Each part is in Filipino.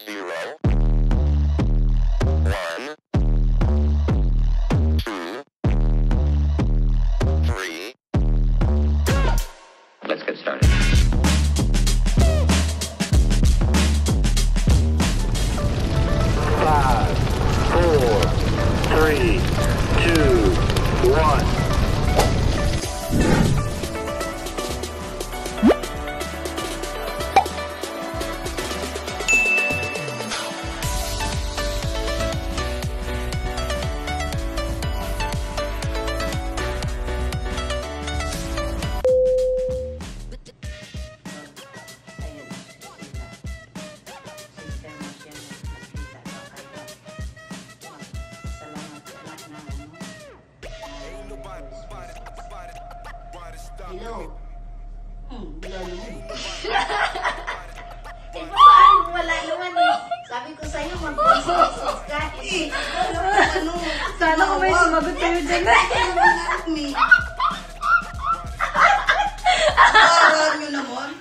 0, 1, 2, 3. Let's get started. 5, 4, 3, 2, 1. Hello. Wala naman. Paano wala naman eh? Sabi ko sa'yo, mag-message ka. Ano? Sana ko may sumagot kayo dyan. Tawag nyo naman.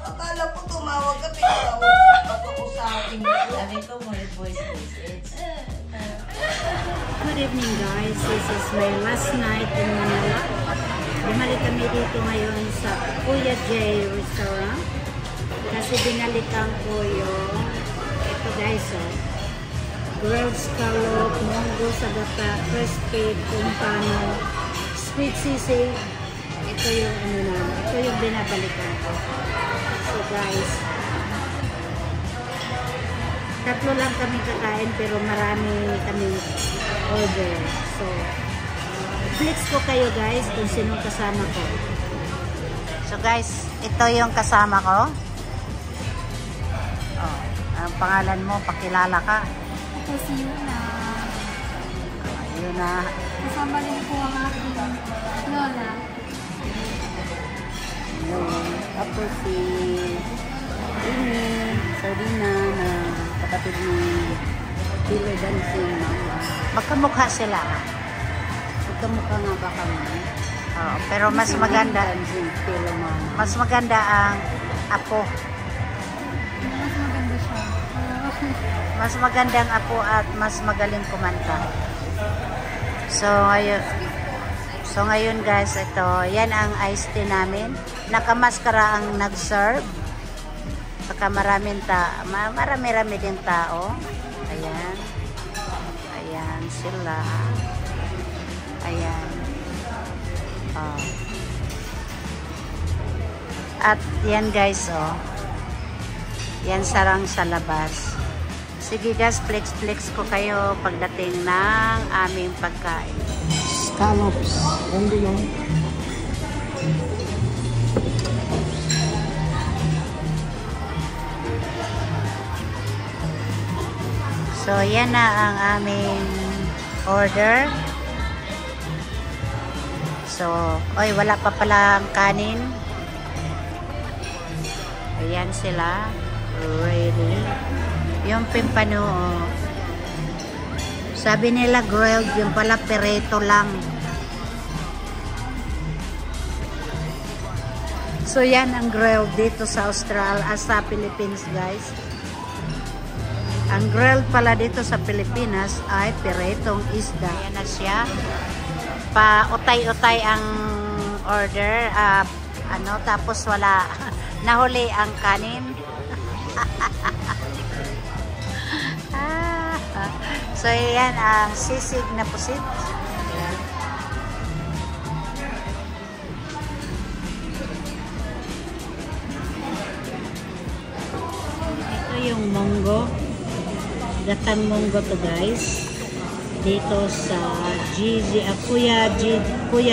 Akala ko tumawag ka, pinatawag ako sa akin. Sabi ko, may voice message. Good evening guys, this is my last night in Manila. Bumalik kami dito ngayon sa Kuya J Restaurant kasi binalikan ko yung ito guys, grilled scallop, munggo sa gata, crispy, kumpano, sweet sisig. Ito yung ano na, ito yung binabalikan ko. So guys, tatlo lang kami kakain pero marami kami order. So, flex ko kayo guys kung sinong kasama ko. So guys, ito yung kasama ko. Oh, ang pangalan mo, pakilala ka. Ito si Yuna. Yuna. Kasama rin po ang aking lola. Tapos si Amy, Sardina na kapatid ni Billy Dancing Mama. Magkamukha sila. Magkamukha nga ba kami? Oo, pero mas maganda. Mas maganda ang apo. Mas maganda siya. Mas maganda ang apo at mas magaling kumanta. So ngayon guys, ito, yan ang iced tea namin. Nakamaskara ang nag-serve. Saka marami-rami din tao. Ayan. Ayan sila. Ayan. Oh. At yan guys, oh. Yan sarang sa labas. Sige guys, flex ko kayo pagdating ng aming pagkain. Scallops. Only yun. So, yan na ang aming order. So, oy, wala pa palang kanin. Ayan sila. Ready. Yung pimpano, sabi nila grilled, yung pala perito lang. So, yan ang grilled dito sa sa Philippines, guys. Ang grilled pala dito sa Pilipinas ay piretong isda. Ayan na siya. Pa-utay-utay ang order. Tapos wala. Nahuli ang kanin. So, ayan ang sisig na pusit. Ayan. Ito yung munggo. Gatang munggo to guys. Dito sa Kuya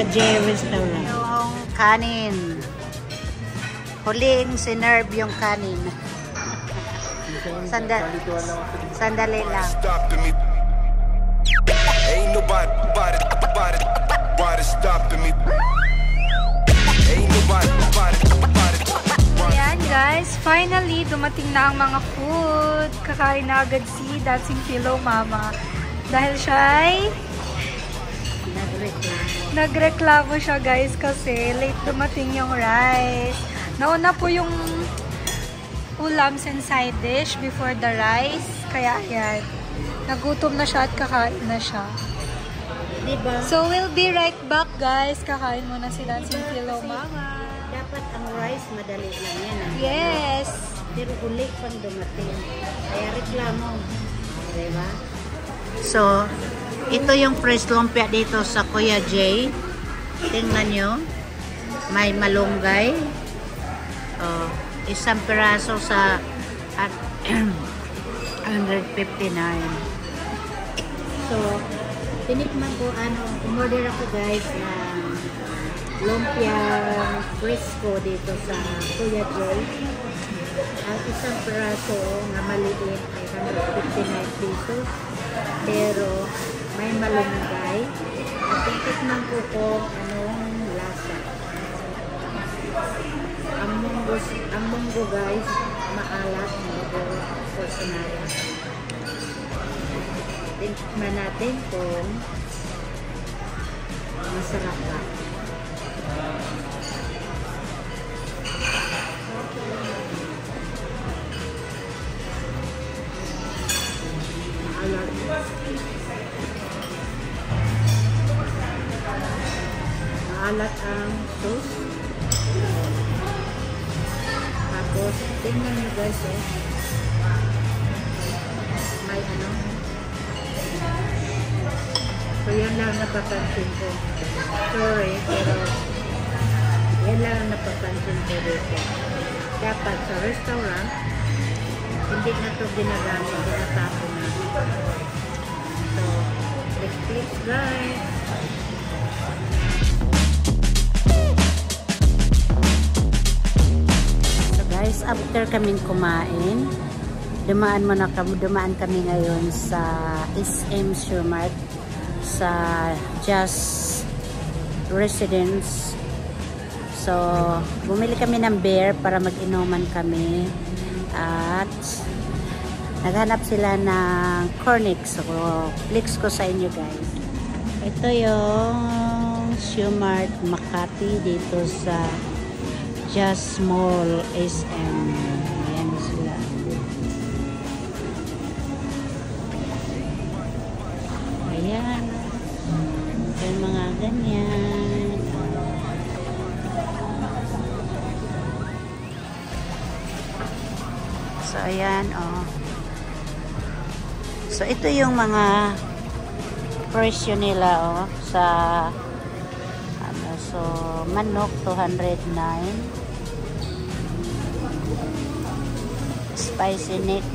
J Restaurant. Yung kanin. Huling sinerve yung kanin. Sandali lang. Ain't nobody stopping me. Ain't nobody. Ayan guys, finally dumating na ang mga food. Kakain na agad si Dancing Pillow Mama. Dahil siya ay nagreklamo siya guys kasi late dumating yung rice. Nauna po yung ulams and side dish before the rice. Kaya ayan, nagutom na siya at kakain na siya. Diba? So we'll be right back guys. Kakain muna si Dancing Pillow Mama. Dapat ang rice madali lang yan. Yes! Pero uli pang dumating. Kaya reklamo. Diba? So, ito yung fresh lumpia dito sa Kuya J. Tingnan nyo. May malunggay. Oh, isang piraso sa 159. So, tinikman ko, umorder ako guys ng lumpia fresco dito sa Kuya J. Ang isang piraso na maliit ay 159 pesos. Pero may malunggay. At titikman ko kung anong lasa. Ang munggo guys, maalat. Munggo personal. Tingnan natin kung masarap ba. Maalat. Maalat ang sauce. Tapos, tingnan nyo guys may so yan lang napapansin ko. Sorry, pero yan lang ang napapansin ko dito. Dapat sa restaurant, hindi na ito ginagamit, ginatapo na. So, let's click guys. So guys, after kaming kumain, dumaan kami ngayon sa SM Surmart sa Just Residence. So, bumili kami ng beer para mag-inuman kami at naghanap sila ng Cornix. So, flex ko sa inyo guys. Ito yung Surmart Makati dito sa Just Mall SM. Ayan sila. Ayan. Yung mga ganyan. So, ayan, oh. So, ito yung mga presyo nila, oh, sa so, manok, 209. Spicy neck,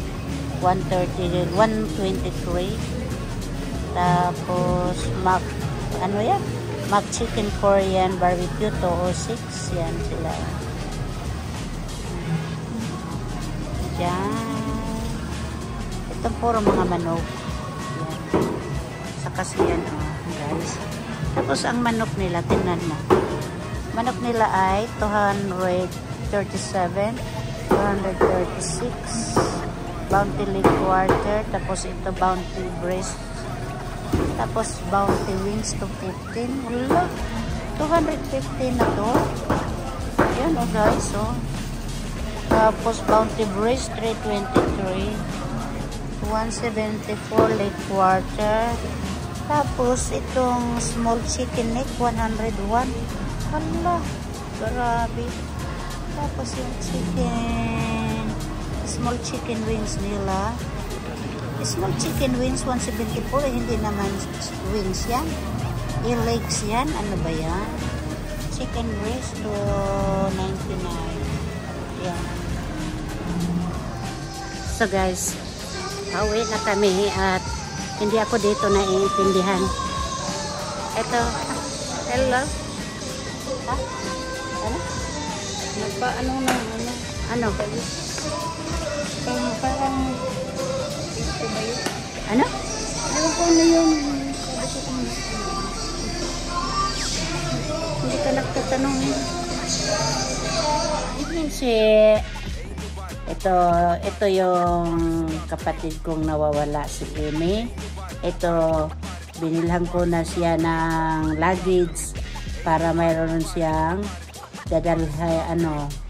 123. Tapos, mac chicken Korean barbecue, 206. Yan sila. Yan. Ito puro mga manok. Yan. Sa kasi yan, guys. Tapos, ang manok nila, tingnan mo. Manok nila ay 237, 236, Bounty leg quarter, tapos ito Bounty breast, tapos Bounty wings, 215. Wala, 215 na to. Yan o guys, oh. Tapos Bounty breast, 323, 174 leg quarter. Tapos itong small chicken neck, 101. Hala, grabe. Tapos yung small chicken wings nila. Small chicken wings, 174. Hindi naman wings yan. E-legs yan. Ano ba yan? Chicken breast, 299. Yan. So guys, pauwi na kami at hindi ako dito naiintindihan. Ito. Hello. Ha? Ano? Nagpa-ano na, ano? Ano? Parang ito ba yun? Ano? Ewan ko ano yung hindi ka nagtatanong si ito yung kapatid kong nawawala, si Amy. Ito, binilhan ko na siya ng luggage para mayroon siyang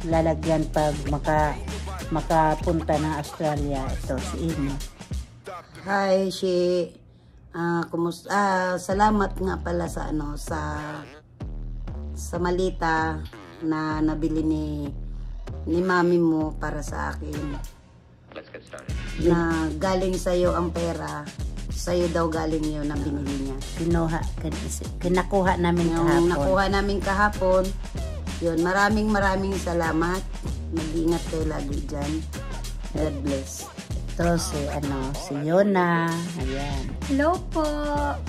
lalagyan pag makapunta ng Australia. Ito, si Amy. Hi, kumusta? Salamat nga pala sa sa malita na nabili ni mami mo para sa akin. Na galing sa'yo ang pera. Sa'yo daw galing yun na binili niya. Kinakuha namin Yung kahapon. nakuha namin kahapon. Yun, maraming salamat. Mag-ingat kayo lagi dyan. God bless. Ito si Yona. Ayan. Hello po!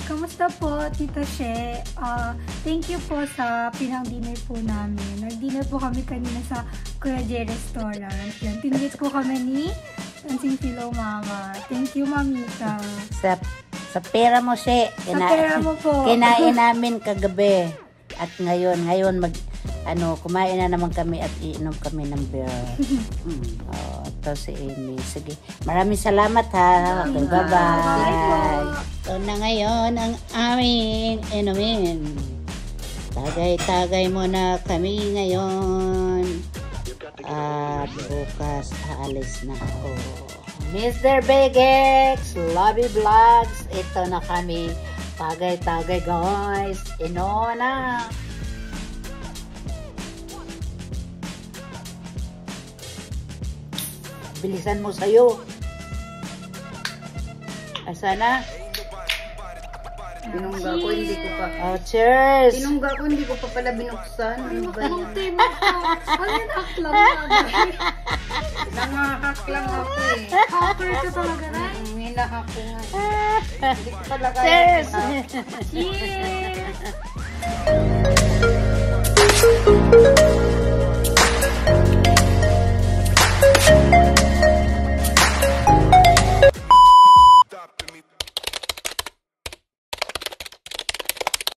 Kamusta po, Tita She? Thank you po sa pinang-dinner po namin. Nag-dinner po kami kanina sa Kuya J Restaurant. Yan, tinigit po kami ni Dancing Philo Mama. Thank you, Mamita. Sa pera mo, She. Sa pera mo po. Kinain namin kagabi. At ngayon kumain na naman kami at iinom kami ng beer. Ito si Amy. Sige. Maraming salamat ha. Okay, bye-bye. Bye po. Ito na ngayon ang aming inumin. Tagay-tagay muna kami ngayon. At bukas aalis na ako. Mr. Begex, Lobby Vlogs. Ito na kami. Tagay-tagay guys. Ino na. Bilisan mo sa'yo. Asa na? Tinungga ko, hindi ko pa. Oh, cheers! Tinungga ko, hindi ko pa pala binuksan. Ano ba yan? Hack lang na. Nangahak lang ako eh. Hacker ka talaga na. Hinahak ko nga. Hindi ko pala kaya. Cheers! Cheers!